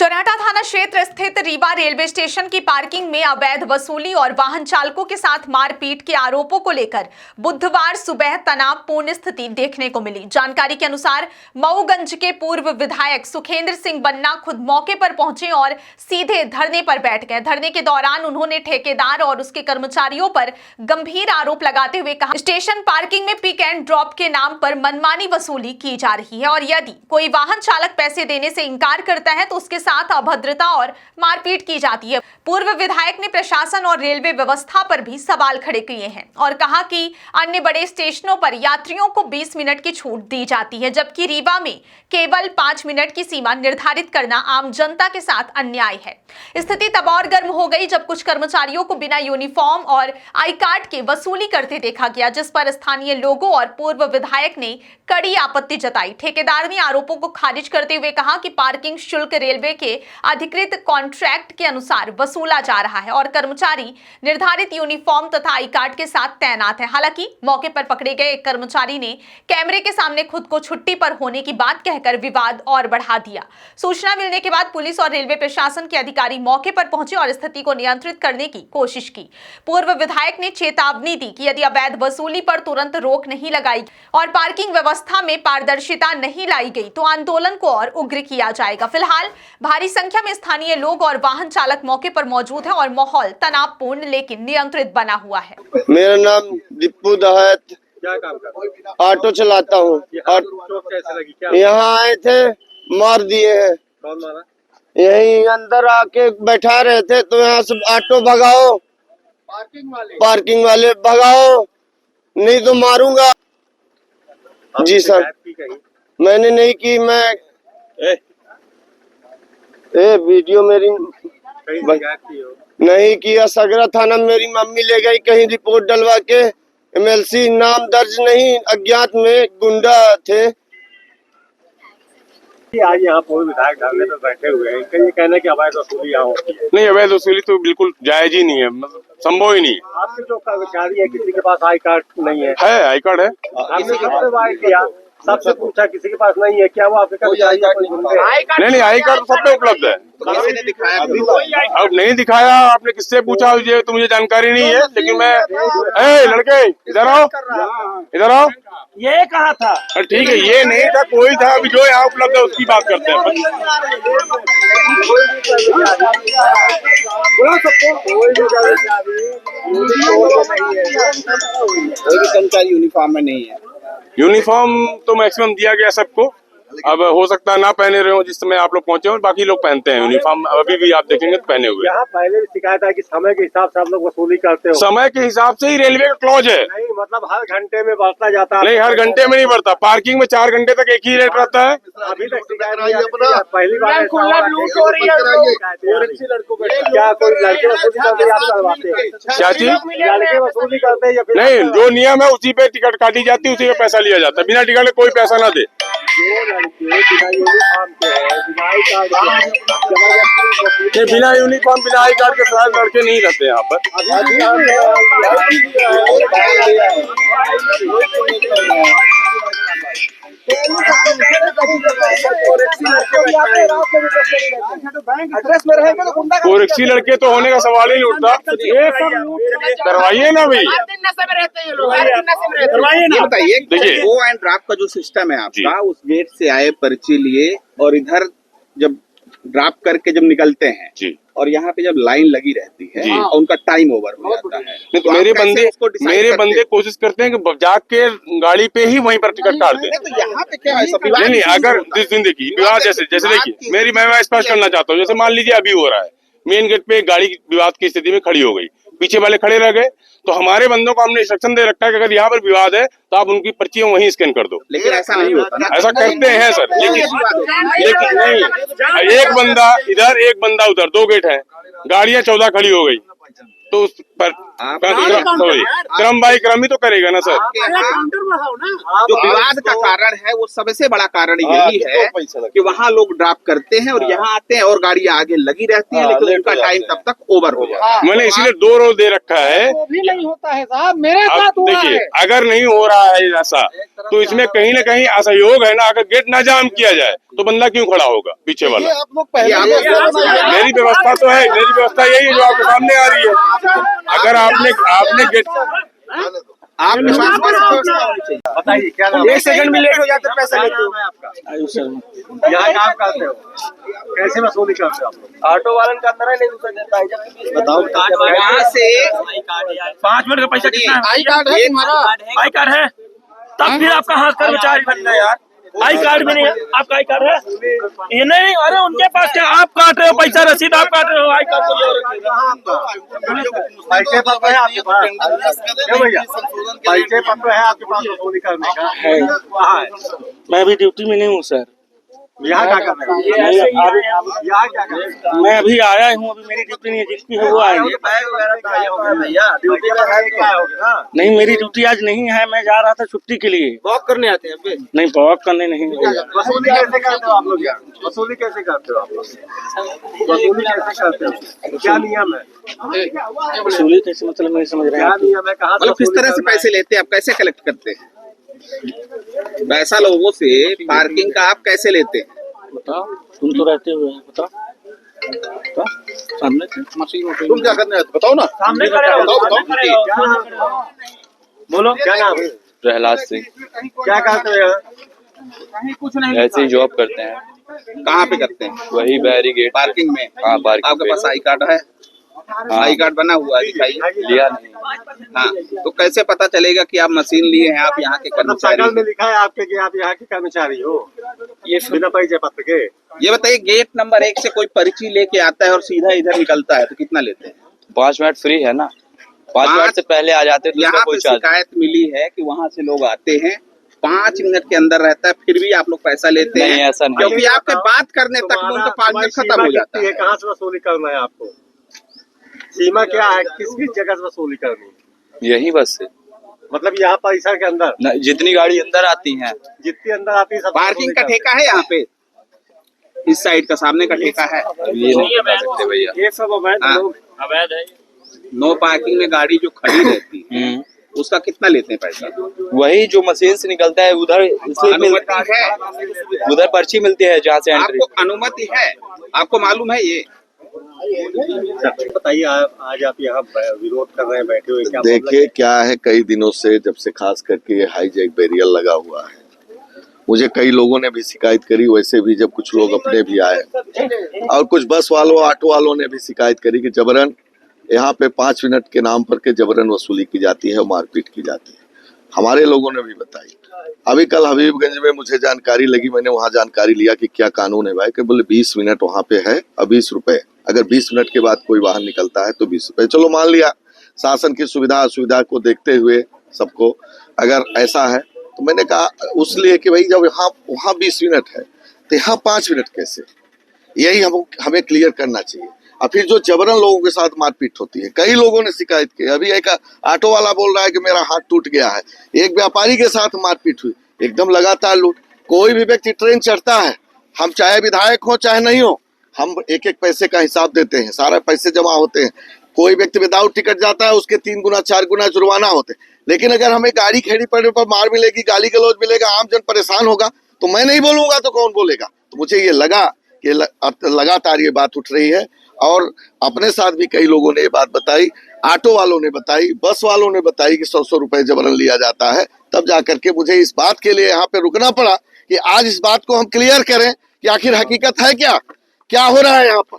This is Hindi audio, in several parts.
चौराटा थाना क्षेत्र स्थित रीवा रेलवे स्टेशन की पार्किंग में अवैध वसूली और वाहन चालकों के साथ मारपीट के आरोपों को लेकर बुधवार सुबह तनावपूर्ण स्थिति देखने को मिली। जानकारी के अनुसार मऊगंज के पूर्व विधायक सुखेंद्र सिंह बन्ना खुद मौके पर पहुंचे और सीधे धरने पर बैठ गए। धरने के दौरान उन्होंने ठेकेदार और उसके कर्मचारियों पर गंभीर आरोप लगाते हुए कहा, स्टेशन पार्किंग में पिक एंड ड्रॉप के नाम पर मनमानी वसूली की जा रही है और यदि कोई वाहन चालक पैसे देने से इनकार करता है तो उसके साथ अभद्रता और मारपीट की जाती है। पूर्व विधायक ने प्रशासन और रेलवे व्यवस्था पर भी सवाल खड़े किए हैं और कहा कि अन्य बड़े स्टेशनों पर यात्रियों को 20 मिनट की छूट दी जाती है, जबकि रीवा में केवल 5 मिनट की सीमा निर्धारित करना आम जनता के साथ अन्याय है। स्थिति तब और गर्म हो गई जब कुछ कर्मचारियों को बिना यूनिफॉर्म और आई कार्ड के वसूली करते देखा गया, जिस पर स्थानीय लोगों और पूर्व विधायक ने कड़ी आपत्ति जताई। ठेकेदार ने आरोपों को खारिज करते हुए कहा कि पार्किंग शुल्क रेलवे के अधिकृत कॉन्ट्रैक्ट के अनुसार वसूला जा रहा है और कर्मचारी निर्धारित यूनिफॉर्म तथा आई कार्ड के साथ तैनात है। हालांकि मौके पर पकड़े गए एक कर्मचारी ने कैमरे के सामने खुद को छुट्टी पर होने की बात कहकर विवाद और बढ़ा दिया। सूचना मिलने के बाद पुलिस और रेलवे प्रशासन के अधिकारी मौके पर पहुंचे और स्थिति को नियंत्रित करने की कोशिश की। पूर्व विधायक ने चेतावनी दी कि यदि अवैध वसूली पर तुरंत रोक नहीं लगाई और पार्किंग व्यवस्था में पारदर्शिता नहीं लाई गई तो आंदोलन को और उग्र किया जाएगा। फिलहाल भारी संख्या में स्थानीय लोग और वाहन चालक मौके पर मौजूद हैं और माहौल तनावपूर्ण लेकिन नियंत्रित बना हुआ है। मेरा नाम दीपू दहत, क्या काम करते हो? ऑटो चलाता हूँ। कैसे लगी? क्या यहाँ आए थे, मार दिए हैं। कौन मारा? यही अंदर आके बैठा रहे थे तो यहाँ से ऑटो भगाओ, पार्किंग वाले भगाओ, नहीं तो मारूंगा। जी सर, मैंने नहीं की। मैं वीडियो मेरी नहीं किया। सगरा थाना मेरी मम्मी ले गई कहीं रिपोर्ट डलवा के। MLC नाम दर्ज नहीं, अज्ञात में गुंडा थे। आज यहाँ पूर्व विधायक धरने पर बैठे हुए हैं, कहीं कहना कि अवैध वसूली यहाँ होती है। नहीं, अवैध वसूली तो बिल्कुल जायज ही नहीं है, मतलब संभव ही नहीं है। आपके जो कर्मचारी है किसी के पास आई कार्ड नहीं है? आई कार्ड है। आपने सबसे वार किया, सबसे पूछा किसी के पास नहीं है, क्या वो आपके कर्मचारी नहीं, आई कार्ड सब पे उपलब्ध है। अब नहीं दिखाया, आपने किससे पूछा ये तो मुझे जानकारी नहीं है, लेकिन मैं लड़के इधर आओ, इधर आओ। ये कहा था? ठीक है, ये नहीं था, कोई था। अभी जो यहाँ उपलब्ध है उसकी बात करते हैं। कोई भी कर्मचारी यूनिफॉर्म में नहीं है। यूनिफॉर्म तो मैक्सिमम दिया गया सबको। अब हो सकता है ना पहने रहे हो जिस समय आप लोग पहुंचे हो, बाकी लोग पहनते हैं यूनिफॉर्म। अभी भी आप देखेंगे तो पहने हुए। यहाँ पहले भी शिकायत है कि समय के हिसाब से आप लोग वसूली करते हो। समय के हिसाब से ही रेलवे का क्लॉज है। नहीं, मतलब हर घंटे में बढ़ता जाता है? नहीं, हर घंटे में नहीं बढ़ता। पार्किंग में 4 घंटे तक एक ही रेट रहता है। अभी तक शिकायत पहली बार क्या कोई लड़के वसूली करते हैं? आप करवाते हैं? क्या चीज? लड़के वसूली करते हैं या फिर नहीं, जो नियम है उसी पे टिकट काटी जाती है, उसी पे पैसा लिया जाता है। बिना टिकट के कोई पैसा ना दे। बिना यूनिफॉर्म बिना आई कार्ड के सारे लड़के नहीं रहते यहाँ पर। कोरेक्सी लड़के तो होने का सवाल ही नहीं उठता। करवाइए ना भाई, बताइए, देखिए गो एंड ड्राफ्ट का जो सिस्टम है आपका, उस गेट से आए, पर्ची लिए और इधर जब ड्राफ्ट करके जब निकलते हैं जी, और यहाँ पे जब लाइन लगी रहती है और उनका टाइम ओवर हो जाता है, नहीं तो मेरे बंदे कोशिश करते हैं कि जाके गाड़ी पे ही वहीं पर टिकट काट दें। तो यहाँ पे क्या है? नहीं, अगर जिस दिन देखिए विवाद जैसे देखिए मैं स्पष्ट करना चाहता हूँ। जैसे मान लीजिए अभी हो रहा है, मेन गेट पे गाड़ी विवाद की स्थिति में खड़ी हो गई, पीछे वाले खड़े रह गए, तो हमारे बंदों को हमने इंस्ट्रक्शन दे रखा है कि अगर यहाँ पर विवाद है तो आप उनकी पर्चियां वहीं स्कैन कर दो। लेकिन ऐसा नहीं होता ना। ऐसा करते हैं सर, लेकिन नहीं, एक बंदा इधर एक बंदा उधर, 2 गेट हैं, गाड़ियां 14 खड़ी हो गई, तो उस पर आप क्रम बाई क्रम ही तो करेगा ना सर। जो विवाद का कारण है वो सबसे बड़ा कारण यही है कि वहाँ लोग ड्रॉप करते हैं और यहाँ आते हैं और गाड़ियाँ आगे लगी रहती है, लेकिन उनका टाइम तब तक ओवर हो जाता है। मैंने इसीलिए 2 रोल दे रखा है। वो भी नहीं होता है साहब, मेरे अब साथ हुआ देखिए, है। अगर नहीं हो रहा है ऐसा तो इसमें कहीं ना कहीं असहयोग है ना। अगर गेट ना जाम किया जाए तो बंदा क्यों खड़ा होगा पीछे वाला? ये मेरी व्यवस्था तो है, मेरी व्यवस्था यही है जो आपके सामने आ रही है। अगर आपने गेट आपके पास व्यवस्था होनी चाहिए। बताइए क्या नाम? 1 सेकंड में लेट हो जाते पैसा लेते हो। आयुष शर्मा। यहाँ काम करते हो, कैसे वसूली करते हो आप लोग? ऑटो वालन का अंदर नहीं घुसा देता है। बताओ यहाँ से 5 मिनट का पैसा कितना है? आई कार्ड है तुम्हारा? आई कार्ड है, तब फिर आपका हाथ कर्मचारी बन गया यार। आई कार्ड भी नहीं है, आपका आई कार्ड है? ये नहीं, अरे उनके पास क्या, आप काट रहे हो पैसा, रसीद आप काट रहे हो, आई कार्ड तो पैसे पत्र है आपके पास? क्यों भैया, पैसे पत्र है आपके पास वसूली करने का? कहाँ है? मैं अभी ड्यूटी में नहीं हूँ सर। यहाँ क्या कर रहे हैं? यहाँ क्या कर रहे हैं? मैं अभी आया हूँ, अभी मेरी ड्यूटी नहीं है, जिसकी है वो आएंगे। भैया ड्यूटी पर है क्या होगे ना? नहीं, मेरी ड्यूटी आज नहीं है, मैं जा रहा था छुट्टी के लिए। वॉक करने आते हैं अबे। नहीं, वॉक करने नहीं भैया। वसूली कैसे करते हो आप लोग यार? वसूली कैसे करते हो आप लोग? वसूली कैसे करते हो? क्या नियम है? वसूली कैसे, मतलब नहीं समझ रहे क्या हैं। नियम है? कहाँ मतलब किस तरह से पैसे लेते हैं आप, कैसे कलेक्ट करते हैं पैसा लोगों से? पार्किंग का आप कैसे लेते हैं? बताओ, तुम तो रहते हुए हैं, बताओ सामने से। तुम क्या करने आते हो? बताओ ना। सामने खड़े हो, बोलो क्या नाम है? प्रहलाद सिंह। क्या करते हो यार? ऐसे ही जॉब करते हैं, कहाँ पे करते हैं? वही बैरिगेट पार्किंग में। हाँ, पार्किंग आपके पे। पास आई कार्ड है? आई कार्ड बना हुआ है, दिखाइए। लिया नहीं। हाँ, तो कैसे पता चलेगा कि आप मशीन लिए हैं, आप यहाँ के मतलब कर्मचारी साइकिल में हैं? लिखा है आपके कि आप यहाँ के कर्मचारी हो, ये बिना परिचय पत्र के? ये बताइए, गेट नंबर 1 से कोई पर्ची लेके आता है और सीधा इधर निकलता है तो कितना लेते हैं? 5 मिनट फ्री है ना, 5 मिनट से पहले आ जाते तो यहाँ उसका पे कोई चार्ज। शिकायत मिली है कि वहाँ से लोग आते हैं, 5 मिनट के अंदर रहता है, फिर भी आप लोग पैसा लेते नहीं, हैं? ऐसा नहीं। क्योंकि आपके बात करने तक में उनका 5 मिनट खत्म हो जाता है। कहाँ से वसूली करना है आपको? सीमा क्या है, किस जगह से वसूली करनी है? यही बस से मतलब यहाँ परिसर के अंदर न, जितनी गाड़ी अंदर आती हैं। जितनी अंदर आती है सब पार्किंग का ठेका है यहाँ पे? इस साइड का सामने का ठेका है? ये नहीं बता सकते भैया। ये सब अवैध हाँ। लोग। अवैध है। नो पार्किंग में गाड़ी जो खड़ी रहती है उसका कितना लेते हैं पैसा? वही जो मशीन से निकलता है उधर, इसलिए अनुमति है? उधर पर्ची मिलती है जहाँ से एंट्री। आपको अनुमति है? आपको मालूम है ये? बताइए, आज आप यहाँ विरोध कर रहे हैं, बैठे हुए, क्या देखिए क्या है, कई दिनों से जब से खास करके ये हाईजैक बैरियर लगा हुआ है, मुझे कई लोगों ने भी शिकायत करी, वैसे भी जब कुछ लोग अपने भी आए और कुछ बस वालों ऑटो वालों ने भी शिकायत करी कि जबरन यहाँ पे 5 मिनट के नाम पर के जबरन वसूली की जाती है, मारपीट की जाती है। हमारे लोगों ने भी बताई। अभी कल हबीबगंज में मुझे जानकारी लगी, मैंने वहाँ जानकारी लिया कि क्या कानून है भाई, कि बोले 20 मिनट वहाँ पे है और 20 रुपए। अगर 20 मिनट के बाद कोई वाहन निकलता है तो 20 रुपए। चलो मान लिया, शासन की सुविधा असुविधा को देखते हुए सबको अगर ऐसा है, तो मैंने कहा उसलिए कि भाई जब यहाँ वहाँ 20 मिनट है तो यहाँ 5 मिनट कैसे? यही हमें क्लियर करना चाहिए। और फिर जो जबरन लोगों के साथ मारपीट होती है, कई लोगों ने शिकायत की। अभी एक ऑटो वाला बोल रहा है कि मेरा हाथ टूट गया है, एक व्यापारी के साथ मारपीट हुई, एकदम लगातार लूट। कोई भी व्यक्ति ट्रेन चढ़ता है, हम चाहे विधायक हो चाहे नहीं हो, हम एक एक पैसे का हिसाब देते हैं, सारे पैसे जमा होते हैं। कोई व्यक्ति विदाउट टिकट जाता है, उसके 3 गुना 4 गुना जुर्माना होते हैं। लेकिन अगर हमें गाड़ी खड़ी पड़ने पर मार मिलेगी, गाली गलौज मिलेगा, आम जन परेशान होगा, तो मैं नहीं बोलूंगा तो कौन बोलेगा? तो मुझे ये लगा कि लगातार ये बात उठ रही है और अपने साथ भी कई लोगों ने ये बात बताई, ऑटो वालों ने बताई, बस वालों ने बताई कि 100 रुपए जबरन लिया जाता है। तब जाकर के मुझे इस बात के लिए यहाँ पे रुकना पड़ा कि आज इस बात को हम क्लियर करें कि आखिर हकीकत है क्या हो रहा है यहाँ पर।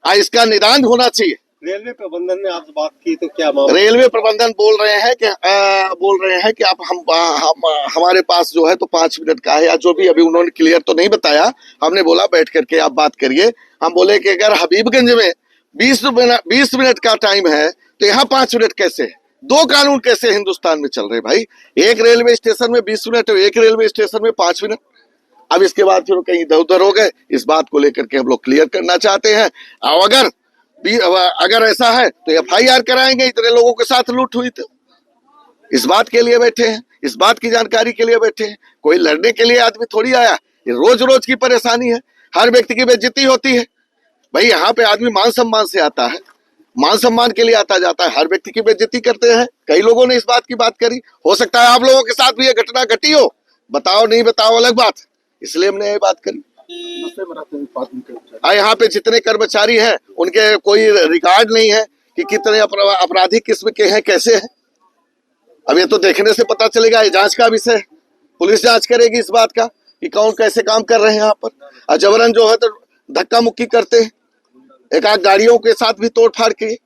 आज इसका निदान होना चाहिए। रेलवे प्रबंधन ने आपसे बात की तो क्या मामला? रेलवे प्रबंधन बोल रहे हैं कि आप हमारे पास जो है तो 5 मिनट का है, या जो भी, अभी उन्होंने क्लियर तो नहीं बताया। हमने बोला बैठ करके आप बात करिए। हम बोले कि अगर हबीबगंज में 20 मिनट का टाइम है तो यहाँ 5 मिनट कैसे है? 2 कानून कैसे हिंदुस्तान में चल रहे भाई? एक रेलवे स्टेशन में 20 मिनट है, एक रेलवे स्टेशन में 5 मिनट। अब इसके बाद फिर कहीं इधर उधर हो गए। इस बात को लेकर के हम लोग क्लियर करना चाहते हैं। और अगर अगर ऐसा है तो FIR कराएंगे, इतने लोगों के साथ लूट हुई तो। इस बात के लिए बैठे हैं, इस बात की जानकारी के लिए बैठे हैं। कोई लड़ने के लिए आदमी थोड़ी आया। ये रोज रोज की परेशानी है, हर व्यक्ति की बेइज्जती होती है भाई। यहाँ पे आदमी मान सम्मान से आता है, मान सम्मान के लिए आता जाता है, हर व्यक्ति की बेइज्जती करते हैं। कई लोगों ने इस बात की बात करी, हो सकता है आप लोगों के साथ भी ये घटना घटी हो, बताओ नहीं बताओ अलग बात, इसलिए हमने ये बात करी। यहाँ पे जितने कर्मचारी हैं उनके कोई रिकॉर्ड नहीं है कि कितने आपराधिक किस्म के हैं, कैसे हैं। अब ये तो देखने से पता चलेगा, ये जांच का विषय है। पुलिस जांच करेगी इस बात का कि कौन कैसे काम कर रहे हैं यहाँ पर। और जबरन जो है तो धक्का मुक्की करते हैं, एक आध गाड़ियों के साथ भी तोड़ फाड़ की।